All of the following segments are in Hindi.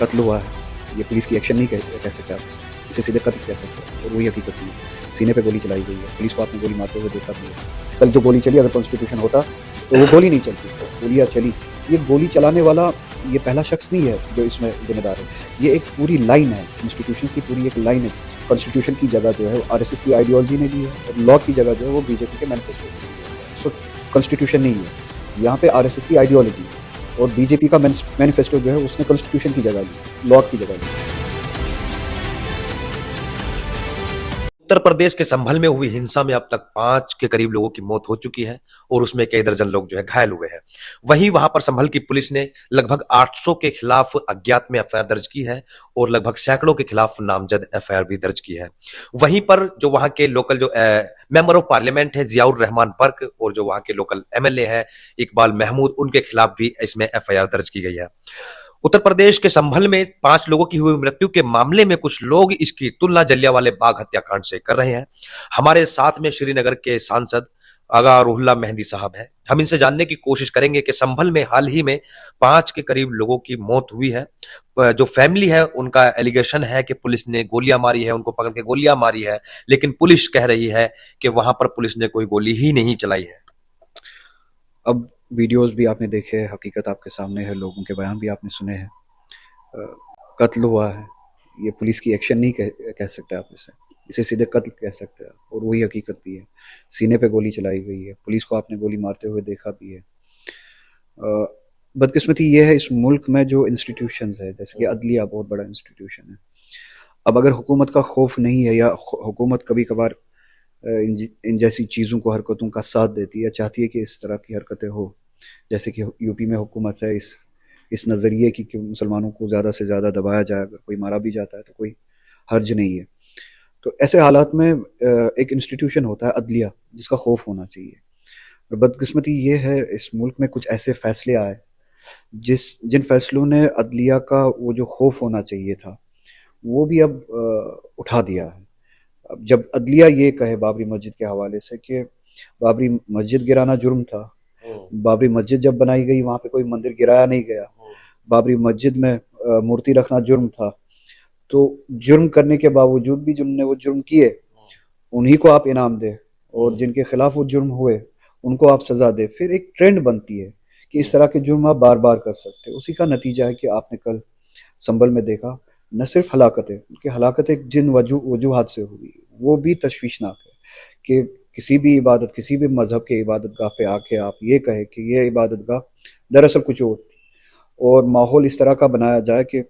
कत्ल हुआ है, ये पुलिस की एक्शन नहीं कह सकते आप इसे सीधे कत्ल कह सकते हैं। और वही हकीकत भी है। सीने पे गोली चलाई गई है, पुलिस को आपने गोली मारते हुए देखा भी है। कल जो गोली चली, अगर कॉन्स्टिट्यूशन होता तो वो गोली नहीं चलती, गोलियाँ चली। ये गोली चलाने वाला ये पहला शख्स नहीं है जो इसमें जिम्मेदार है। ये एक पूरी लाइन है, इंस्टीट्यूशंस की पूरी एक लाइन है। कॉन्स्टिट्यूशन की जगह जो है वो आरएसएस की आइडियोलॉजी ने ली है, और लॉ की जगह जो है वो बीजेपी के मैनिफेस्टो ने ली है। सो कॉन्स्टिट्यूशन नहीं है, यहाँ पे आरएसएस की आइडियोलॉजी और बीजेपी का मैनिफेस्टो जो है उसने कॉन्स्टिट्यूशन की जगह ली, लॉ की जगह ली। उत्तर प्रदेश के संभल में हुई हिंसा में अब तक 5 के करीब लोगों की मौत हो चुकी है और उसमें कई दर्जन लोग जो है घायल हुए हैं। वहीं वहां पर संभल की पुलिस ने लगभग 800 के खिलाफ अज्ञात में एफआईआर दर्ज की है और लगभग सैकड़ों के खिलाफ नामजद एफआईआर भी दर्ज की है। वहीं पर जो वहां के लोकल जो मेंबर ऑफ पार्लियामेंट है जियाउर रहमान बर्क और जो वहां के लोकल एमएलए है इकबाल महमूद, उनके खिलाफ भी इसमें एफआईआर दर्ज की गई है। उत्तर प्रदेश के संभल में 5 लोगों की हुई मृत्यु के मामले में कुछ लोग इसकी तुलना जलियांवाले बाग हत्याकांड से कर रहे हैं। हमारे साथ में श्रीनगर के सांसद आगा रुहुल्लाह मेहंदी साहब हैं। हम इनसे जानने की कोशिश करेंगे कि संभल में हाल ही में 5 के करीब लोगों की मौत हुई है। जो फैमिली है उनका एलिगेशन है कि पुलिस ने गोलियां मारी है, उनको पकड़ के गोलियां मारी है, लेकिन पुलिस कह रही है कि वहां पर पुलिस ने कोई गोली ही नहीं चलाई है। अब वीडियोस भी आपने देखे, हकीकत आपके सामने है, लोगों के बयान भी आपने सुने हैं। कत्ल हुआ है, ये पुलिस की एक्शन नहीं कह सकते आप इसे सीधे कत्ल कह सकते हैं। और वही हकीकत भी है। सीने पे गोली चलाई गई है, पुलिस को आपने गोली मारते हुए देखा भी है। बदकिस्मती ये है इस मुल्क में जो इंस्टीट्यूशंस है, जैसे कि अदलिया बहुत बड़ा इंस्टीट्यूशन है। अब अगर हुकूमत का खौफ नहीं है या हुकूमत कभी कभार इन जैसी चीज़ों को, हरकतों का साथ देती है, चाहती है कि इस तरह की हरकतें हो, जैसे कि यूपी में हुकूमत है इस नज़रिए की कि मुसलमानों को ज़्यादा से ज़्यादा दबाया जाए, अगर कोई मारा भी जाता है तो कोई हर्ज नहीं है। तो ऐसे हालात में एक इंस्टीट्यूशन होता है अदलिया, जिसका खौफ होना चाहिए। और बदकिस्मती ये है इस मुल्क में कुछ ऐसे फैसले आए जिन फैसलों ने अदलिया का वो जो खौफ होना चाहिए था वो भी अब उठा दिया है। अब जब अदलिया ये कहे बाबरी मस्जिद के हवाले से कि बाबरी मस्जिद गिराना जुर्म था, बाबरी मस्जिद जब बनाई गई वहां पे कोई मंदिर गिराया नहीं गया, बाबरी मस्जिद में मूर्ति रखना जुर्म था, तो जुर्म करने के बावजूद भी जिन्होंने वो जुर्म किए उन्हीं को आप इनाम दे, और जिनके खिलाफ वो जुर्म हुए उनको आप सजा दे। फिर एक ट्रेंड बनती है कि इस तरह के जुर्म आप बार बार कर सकते हैं। उसी का नतीजा है कि आपने कल संभल में देखा, न सिर्फ हलाकतें, उनकी हलाकतें जिन वजूहात से हुई वो भी तशवीशनाक है कि किसी भी इबादत, किसी भी मजहब के इबादतगाह पे आके आप ये कहे कि ये इबादतगाह दरअसल कुछ और थी, और माहौल इस तरह का बनाया जाए कि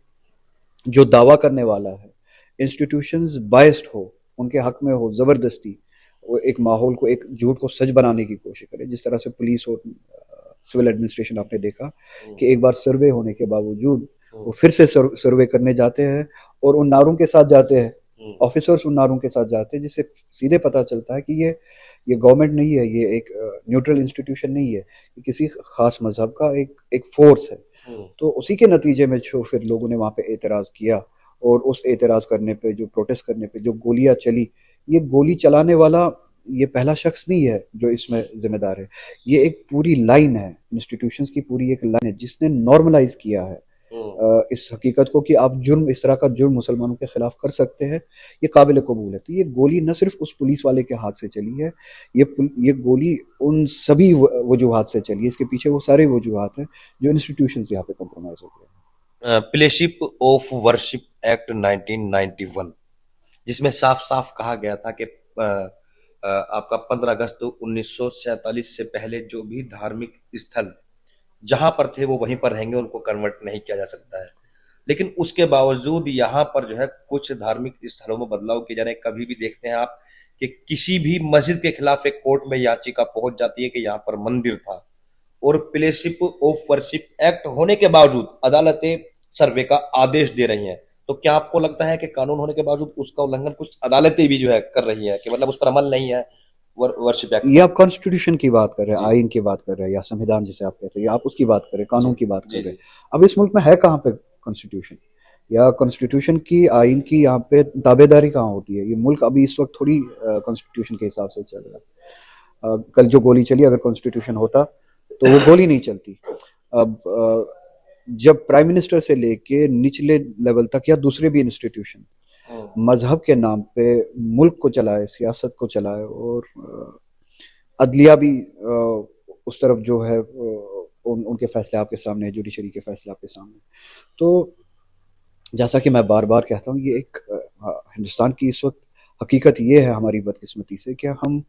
जो दावा करने वाला है इंस्टीट्यूशंस बायस्ड हो, उनके हक में हो, ज़बरदस्ती वो एक माहौल को, एक झूठ को सच बनाने की कोशिश करे। जिस तरह से पुलिस और सिविल एडमिनिस्ट्रेशन आपने देखा कि एक बार सर्वे होने के बावजूद वो फिर से सर्वे करने जाते हैं और उन नारों के साथ जाते हैं, ऑफिसर्स उन नारों के साथ जाते हैं, जिससे सीधे पता चलता है कि ये गवर्नमेंट नहीं है, ये एक न्यूट्रल इंस्टीट्यूशन नहीं है, ये किसी खास मजहब का एक फोर्स है। तो उसी के नतीजे में जो फिर लोगों ने वहाँ पे एतराज़ किया, और उस एतराज़ करने पे, जो प्रोटेस्ट करने पे जो गोलियां चली, ये गोली चलाने वाला ये पहला शख्स नहीं है जो इसमें जिम्मेदार है। ये एक पूरी लाइन है, इंस्टीट्यूशंस की पूरी एक लाइन है जिसने नॉर्मलाइज किया है इस हकीकत को कि आप जुर्म, इस तरह का जुर्म मुसलमानों के खिलाफ कर सकते हैं। ये काबिल कबूल है। तो ये गोली न सिर्फ उस पुलिस वाले के हाथ से चली है, ये गोली उन सभी वजूहात से चली है। इसके पीछे वो सारे वजूहात हैं जो इंस्टीट्यूशंस यहाँ पे कॉम्प्रोमाइज हो गए। प्लेशिप ऑफ वर्शिप एक्ट 1991, जिसमें साफ साफ कहा गया था कि आपका 15 अगस्त 1947 से पहले जो भी धार्मिक स्थल जहां पर थे वो वहीं पर रहेंगे, उनको कन्वर्ट नहीं किया जा सकता है। लेकिन उसके बावजूद यहाँ पर जो है कुछ धार्मिक स्थलों में बदलाव किए जा रहे हैं। कभी भी देखते हैं आप कि किसी भी मस्जिद के खिलाफ एक कोर्ट में याचिका पहुंच जाती है कि यहाँ पर मंदिर था, और प्लेशिप ऑफ वर्शिप एक्ट होने के बावजूद अदालतें सर्वे का आदेश दे रही हैं। तो क्या आपको लगता है कि कानून होने के बावजूद उसका उल्लंघन कुछ अदालतें भी जो है कर रही है, कि मतलब उस पर अमल नहीं है वर्शिप एक्ट? ये आप कॉन्स्टिट्यूशन की बात कर रहे हैं, आइन की बात कर रहे हैं, या संविधान जिसे आप कहते हैं, आप उसकी बात कर रहे हैं, कानून की बात कर रहे हैं। अब इस मुल्क में है कहाँ पे कॉन्स्टिट्यूशन, या कॉन्स्टिट्यूशन की, आइन की यहाँ पे ताबेदारी कहाँ होती है? ये मुल्क अभी इस वक्त थोड़ी कॉन्स्टिट्यूशन के हिसाब से चल रहा है। कल जो गोली चली, अगर कॉन्स्टिट्यूशन होता तो वो गोली नहीं चलती। अब जब प्राइम मिनिस्टर से लेके निचले लेवल तक या दूसरे भी इंस्टीट्यूशन मजहब के नाम पे मुल्क को चलाए, सियासत को चलाए, और अदलिया भी उस तरफ जो है उनके फैसले आपके सामने है, जुडिशरी के फैसले आपके सामने। तो जैसा कि मैं बार बार कहता हूँ, ये एक हिंदुस्तान की इस वक्त हकीकत ये है हमारी बदकिस्मती से कि हम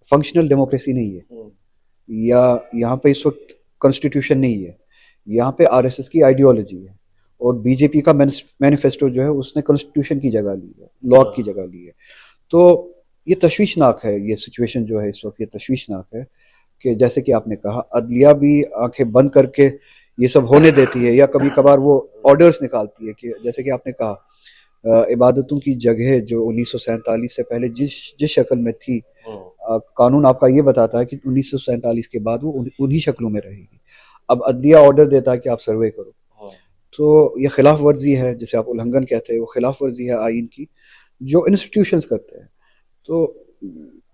फंक्शनल डेमोक्रेसी नहीं है, या यहाँ पे इस वक्त कॉन्स्टिट्यूशन नहीं है, यहाँ पे आरएसएस की आइडियोलॉजी है, और बीजेपी का मैनिफेस्टो जो है उसने कॉन्स्टिट्यूशन की जगह ली है, लॉ की जगह ली है। तो ये तशवीशनाक है, ये सिचुएशन जो है इस वक्त ये तशवीशनाक है कि जैसे कि आपने कहा, अदलिया भी आंखें बंद करके ये सब होने देती है, या कभी कभार वो ऑर्डर्स निकालती है कि जैसे कि आपने कहा इबादतों की जगह जो 1947 से पहले जिस जिस शक्ल में थी, कानून आपका ये बताता है कि 1947 के बाद वो उन्हीं शक्लों में रहेगी। अब अदलिया ऑर्डर देता है कि आप सर्वे करो, तो ये खिलाफ वर्जी है, जिसे आप उल्लंघन कहते हैं, वो खिलाफ वर्जी है आइन की जो इंस्टीट्यूशंस करते हैं। तो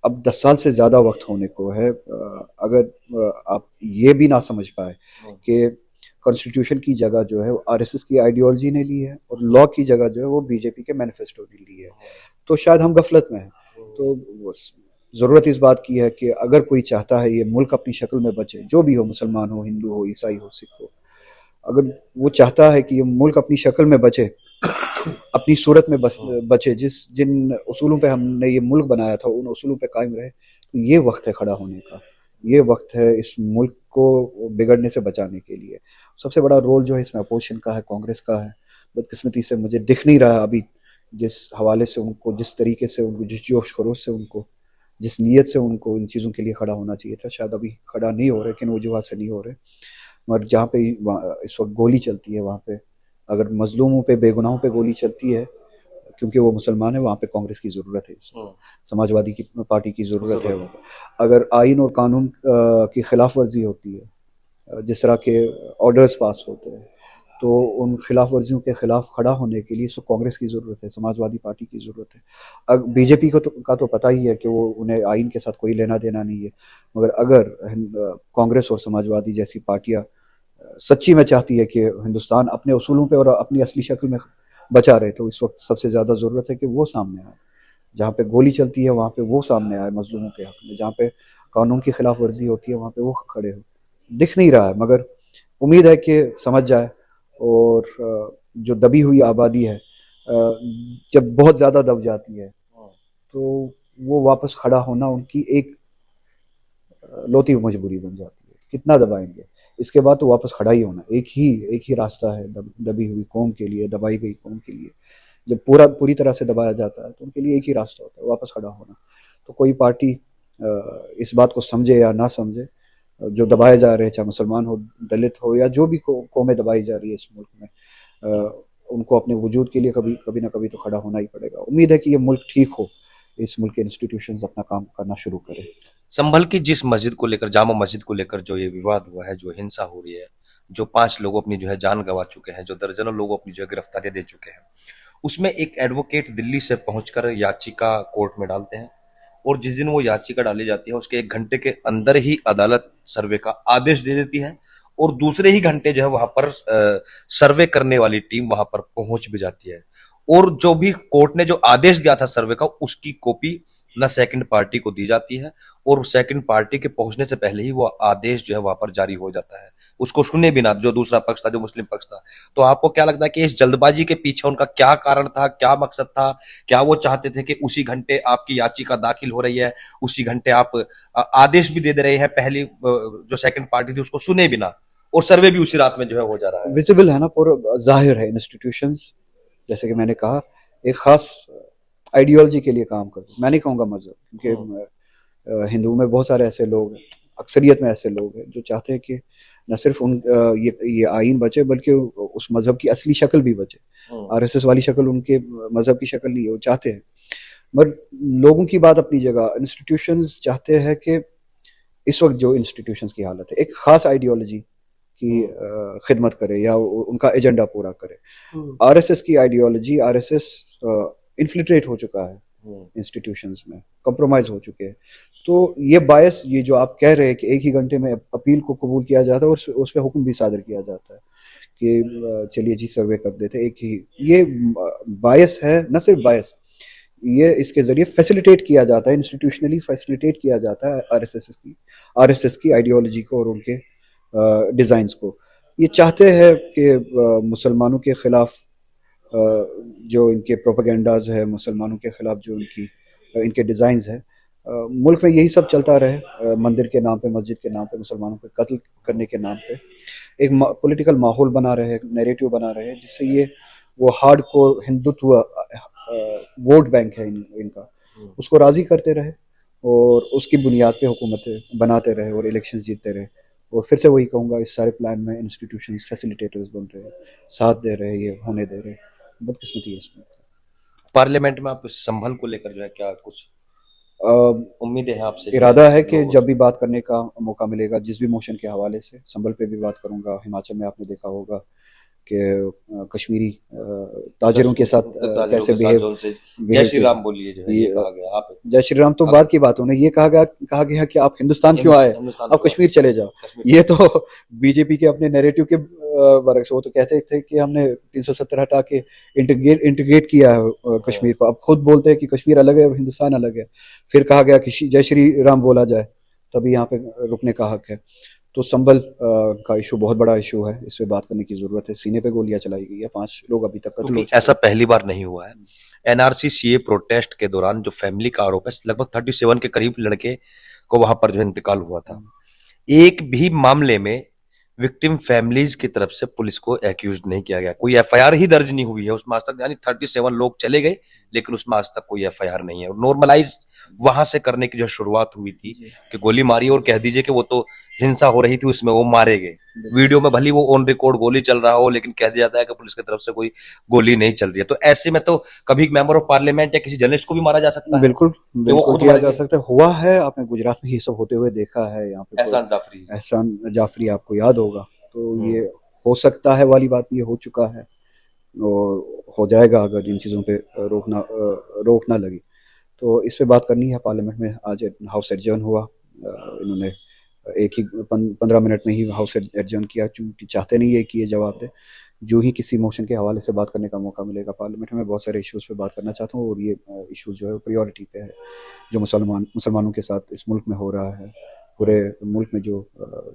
अब 10 साल से ज़्यादा वक्त होने को है, अगर आप ये भी ना समझ पाए कि कॉन्स्टिट्यूशन की जगह जो है वो आरएसएस की आइडियोलॉजी ने ली है, और लॉ की जगह जो है वो बीजेपी के मैनिफेस्टो ने ली है, तो शायद हम गफलत में हैं। तो ज़रूरत इस बात की है कि अगर कोई चाहता है ये मुल्क अपनी शक्ल में बचे, जो भी हो, मुसलमान हो, हिंदू हो, ईसाई हो, सिख हो, अगर वो चाहता है कि ये मुल्क अपनी शक्ल में बचे, अपनी सूरत में बचे, जिन उसूलों पे हमने ये मुल्क बनाया था उन उसूलों पे कायम रहे, तो ये वक्त है खड़ा होने का, ये वक्त है इस मुल्क को बिगड़ने से बचाने के लिए। सबसे बड़ा रोल जो है इसमें अपोजिशन का है, कांग्रेस का है। बदकिस्मती से मुझे दिख नहीं रहा अभी जिस हवाले से उनको, जिस तरीके से उनको, जिस जोश खरोश से उनको, जिस नीयत से उनको इन चीज़ों के लिए खड़ा होना चाहिए था, शायद अभी खड़ा नहीं हो रहे, किन वजूहत से नहीं हो रहे। मगर जहाँ पे इस वक्त गोली चलती है, वहाँ पे अगर मजलूमों पे, बेगुनाहों पे गोली चलती है क्योंकि वो मुसलमान है, वहाँ पे कांग्रेस की ज़रूरत है, समाजवादी की पार्टी की ज़रूरत है। अगर आइन और कानून की खिलाफ वर्जी होती है, जिस तरह के ऑर्डर्स पास होते हैं, तो उन खिलाफ वर्जियों के खिलाफ खड़ा होने के लिए सो कांग्रेस की ज़रूरत है, समाजवादी पार्टी की ज़रूरत है। अब बीजेपी को का तो पता ही है कि वो, उन्हें आइन के साथ कोई लेना देना नहीं है, मगर अगर कांग्रेस और समाजवादी जैसी पार्टियाँ सच्ची में चाहती है कि हिंदुस्तान अपने उसूलों पे और अपनी असली शक्ल में बचा रहे, तो इस वक्त सबसे ज़्यादा ज़रूरत है कि वो सामने आए, जहाँ पे गोली चलती है वहाँ पे वो सामने आए मजलूमों के हक में, जहाँ पे कानून की खिलाफ वर्जी होती है वहाँ पे वो खड़े हो। दिख नहीं रहा है, मगर उम्मीद है कि समझ जाए, और जो दबी हुई आबादी है जब बहुत ज़्यादा दब जाती है तो वो वापस खड़ा होना उनकी एक लौती मजबूरी बन जाती है। कितना दबाएंगे, इसके बाद तो वापस खड़ा ही होना। एक ही रास्ता है दबी हुई कौम के लिए, दबाई गई कौम के लिए। जब पूरी तरह से दबाया जाता है तो उनके लिए एक ही रास्ता होता है, वापस खड़ा होना। तो कोई पार्टी इस बात को समझे या ना समझे, जो दबाए जा रहे हैं, चाहे मुसलमान हो, दलित हो, या जो भी कौमें दबाई जा रही है इस मुल्क में, उनको अपने वजूद के लिए कभी ना कभी तो खड़ा होना ही पड़ेगा। उम्मीद है कि ये मुल्क ठीक हो, इस मुल्क के इंस्टीट्यूशंस अपना काम करना शुरू करें। संभल की जिस मस्जिद को लेकर, जामा मस्जिद को लेकर जो ये विवाद हुआ है, जो हिंसा हो रही है, जो 5 लोग अपनी जो है जान गंवा चुके हैं, जो दर्जनों लोग अपनी जो है गिरफ्तारियां दे चुके हैं, उसमें एक एडवोकेट दिल्ली से पहुंचकर याचिका कोर्ट में डालते हैं, और जिस दिन वो याचिका डाली जाती है उसके 1 घंटे के अंदर ही अदालत सर्वे का आदेश दे देती है, और दूसरे ही घंटे जो है वहां पर सर्वे करने वाली टीम वहां पर पहुंच भी जाती है, और जो भी कोर्ट ने जो आदेश दिया था सर्वे का, उसकी कॉपी न सेकंड पार्टी को दी जाती है, और सेकंड पार्टी के पहुंचने से पहले ही वो आदेश जो है वहां पर जारी हो जाता है, उसको सुने बिना, जो दूसरा पक्ष था, जो मुस्लिम पक्ष था। तो आपको क्या लगता है कि इस जल्दबाजी के पीछे उनका क्या कारण था, क्या मकसद था? क्या वो चाहते थे कि उसी घंटे आपकी याचिका दाखिल हो रही है, उसी घंटे आप आदेश भी दे दे रहे हैं, पहली जो सेकंड पार्टी थी उसको सुने बिना, और सर्वे भी उसी रात में जो है हो जा रहा है? विजिबल है ना, पूरा जाहिर है। इंस्टीट्यूशंस, जैसे कि मैंने कहा, एक खास आइडियोलॉजी के लिए काम करते हैं। मैं नहीं कहूँगा मजहब, क्योंकि हिंदू में बहुत सारे ऐसे लोग हैं, अक्सरियत में ऐसे लोग हैं जो चाहते हैं कि न सिर्फ ये आइन बचे, बल्कि उस मजहब की असली शक्ल भी बचे। आरएसएस वाली शक्ल उनके मजहब की शक्ल नहीं है, वो चाहते हैं। मगर लोगों की बात अपनी जगह, इंस्टीट्यूशंस चाहते हैं कि इस वक्त जो इंस्टीट्यूशंस की हालत है, एक खास आइडियोलॉजी की खिदमत करे या उनका एजेंडा पूरा करे। आरएसएस की आइडियोलॉजी, आरएसएस इन्फिल्ट्रेट हो चुका है इंस्टीट्यूशंस में, कंप्रोमाइज हो चुके हैं। तो ये बायस, ये जो आप कह रहे हैं कि एक ही घंटे में अपील को कबूल किया जाता है और उस पर हुक्म भी सादर किया जाता है कि चलिए जी सर्वे कर देते। एक ही ये बायस है, न सिर्फ बायस, ये इसके जरिए फैसिलिटेट किया जाता है, इंस्टीट्यूशनली फैसिलिटेट किया जाता है आरएसएस की आइडियोलॉजी को और उनके डिज़ाइंस को। ये चाहते हैं कि मुसलमानों के खिलाफ जो इनके प्रोपेगेंडाज है, मुसलमानों के खिलाफ जो इनके डिज़ाइंस है, मुल्क में यही सब चलता रहे। मंदिर के नाम पे, मस्जिद के नाम पे, मुसलमानों को कत्ल करने के नाम पे एक पॉलिटिकल माहौल बना रहे, नैरेटिव बना रहे, जिससे ये वो hard core Hindutva vote bank है इनका, उसको राजी करते रहे और उसकी बुनियाद पे हुकूमतें बनाते रहे और इलेक्शंस जीतते रहे। और फिर से वही कहूँगा, इस सारे प्लान में इंस्टीट्यूशंस फैसिलिटेटर्स बन रहे हैं, साथ दे रहे हैं, ये होने दे रहे हैं। बदकिस्मती है इसमें। पार्लियामेंट में आप संभल को लेकर जो है क्या कुछ अ, उम्मीदें हैं आपसे? इरादा है कि जब भी बात करने का मौका मिलेगा, जिस भी मोशन के हवाले से, संभल पे भी बात करूंगा। हिमाचल में आपने देखा होगा कि कश्मीरी ताजिरों के साथ कैसे जय श्री राम बोलिए जो है ये कहा गया। आप जय श्री राम तो बाद की बात होने, ये कहा गया कि आप हिंदुस्तान क्यों आए, आप कश्मीर चले जाओ। ये तो बीजेपी के अपने नैरेटिव के बरक्स, वो तो कहते थे कि हमने 370 हटा के इंटीग्रेट किया है कश्मीर को। अब खुद बोलते हैं कि कश्मीर अलग है और हिंदुस्तान अलग है। फिर कहा गया कि जय श्री राम बोला जाए, तभी यहाँ पे रुकने का हक है। तो संभल का इशू बहुत बड़ा इशू है, इस पे बात करने की जरूरत है। सीने पे गोलियां चलाई गई है, 5 लोग अभी तक कत्ल हो चुके हैं। ऐसा पहली बार नहीं हुआ है। एनआरसी सीए प्रोटेस्ट के दौरान जो फैमिली का आरोप है, लगभग 37 के करीब लड़के को वहां पर जो इंतकाल हुआ था। एक भी मामले में विक्टिम फैमिलीज की तरफ से पुलिस को एक्यूज नहीं किया गया, कोई एफआईआर ही दर्ज नहीं हुई है उसमें आज तक। यानी 37 लोग चले गए लेकिन उसमें आज तक कोई एफआईआर नहीं है। नॉर्मलाइज वहां से करने की जो शुरुआत हुई थी कि गोली मारी और कह दीजिए कि वो तो हिंसा हो रही थी, उसमें वो मारे गए। वीडियो में भली वो ऑन रिकॉर्ड गोली चल रहा हो, लेकिन कह दिया जाता है कि पुलिस की तरफ से कोई गोली नहीं चल रही है। तो ऐसे में तो कभी मेंबर ऑफ पार्लियामेंट या किसी जर्नलिस्ट को भी मारा जा सकता है। बिल्कुल किया जा सकता है, हुआ है। आपने गुजरात में ये सब होते हुए देखा है। यहाँ पे एहसान जाफरी आपको याद होगा। तो ये हो सकता है वाली बात, ये हो चुका है और हो जाएगा अगर इन चीज़ों पे रोक ना लगी। तो इस पे बात करनी है पार्लियामेंट में। आज हाउस एडजर्न हुआ, इन्होंने एक ही 15 मिनट में ही हाउस एडजर्न किया, चूंकि चाहते नहीं है कि ये जवाब दे। जो ही किसी मोशन के हवाले से बात करने का मौका मिलेगा पार्लियामेंट में, बहुत सारे इश्यूज़ पे बात करना चाहता हूँ और ये इशू जो है प्रायोरिटी पे है। जो मुसलमानों के साथ इस मुल्क में हो रहा है, पूरे मुल्क में जो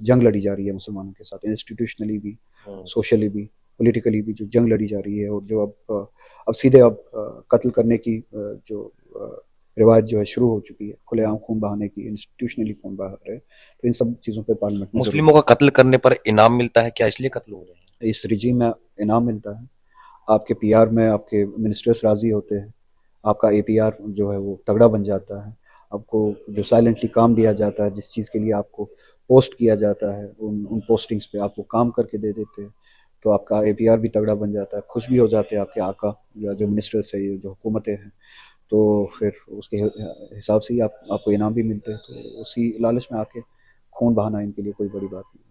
जंग लड़ी जा रही है मुसलमानों के साथ, इंस्टीट्यूशनली भी, सोशली भी, पॉलिटिकली भी जो जंग लड़ी जा रही है, और जो अब सीधे कत्ल करने की जो रिवायत जो है शुरू हो चुकी है, खुलेआम खून बहाने की, इंस्टीट्यूशनली खून बहा रहे हैं। तो इन सब चीज़ों पे पार्लियामेंट में मुस्लिमों का कत्ल करने पर इनाम मिलता है क्या, इसलिए कत्ल हो रहे हैं? इस रिजीम में इनाम मिलता है। आपके पीआर में आपके मिनिस्टर्स राजी होते हैं, आपका एपीआर जो है वो तगड़ा बन जाता है। आपको जो साइलेंटली काम दिया जाता है, जिस चीज़ के लिए आपको पोस्ट किया जाता है, उन पोस्टिंग्स पे आपको काम करके दे देते हैं, तो आपका एपीआर भी तगड़ा बन जाता है। खुश भी हो जाते हैं आपके आका या जो मिनिस्टर्स है, जो हुकूमतें हैं। तो फिर उसके हिसाब से ही आपको इनाम भी मिलते हैं। तो उसी लालच में आके खून बहाना इनके लिए कोई बड़ी बात नहीं।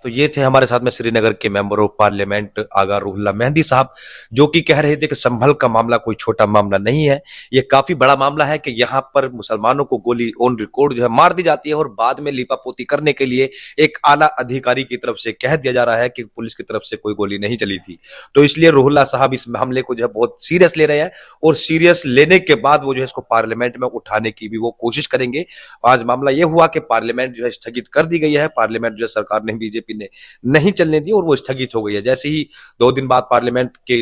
तो ये थे हमारे साथ में श्रीनगर के मेंबर ऑफ पार्लियामेंट आगा रूहुल्लाह मेहंदी साहब, जो कि कह रहे थे कि संभल का मामला कोई छोटा मामला नहीं है, ये काफी बड़ा मामला है कि यहाँ पर मुसलमानों को गोली ऑन रिकॉर्ड जो है मार दी जाती है और बाद में लीपापोती करने के लिए एक आला अधिकारी की तरफ से कह दिया जा रहा है कि पुलिस की तरफ से कोई गोली नहीं चली थी। तो इसलिए रूहुल्लाह साहब इस मामले को जो है बहुत सीरियस ले रहे हैं और सीरियस लेने के बाद वो जो है इसको पार्लियामेंट में उठाने की भी वो कोशिश करेंगे। आज मामला ये हुआ कि पार्लियामेंट जो है स्थगित कर दी गई है। पार्लियामेंट जो है सरकार ने, बीजेपी ने नहीं चलने दी और वो स्थगित हो गई है। जैसे ही 2 दिन बाद पार्लियामेंट के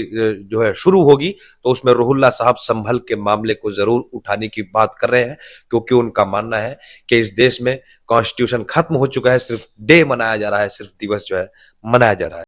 जो है शुरू होगी तो उसमें रूहुल्लाह साहब संभल के मामले को जरूर उठाने की बात कर रहे हैं, क्योंकि उनका मानना है कि इस देश में कॉन्स्टिट्यूशन खत्म हो चुका है, सिर्फ डे मनाया जा रहा है, सिर्फ दिवस जो है मनाया जा रहा है।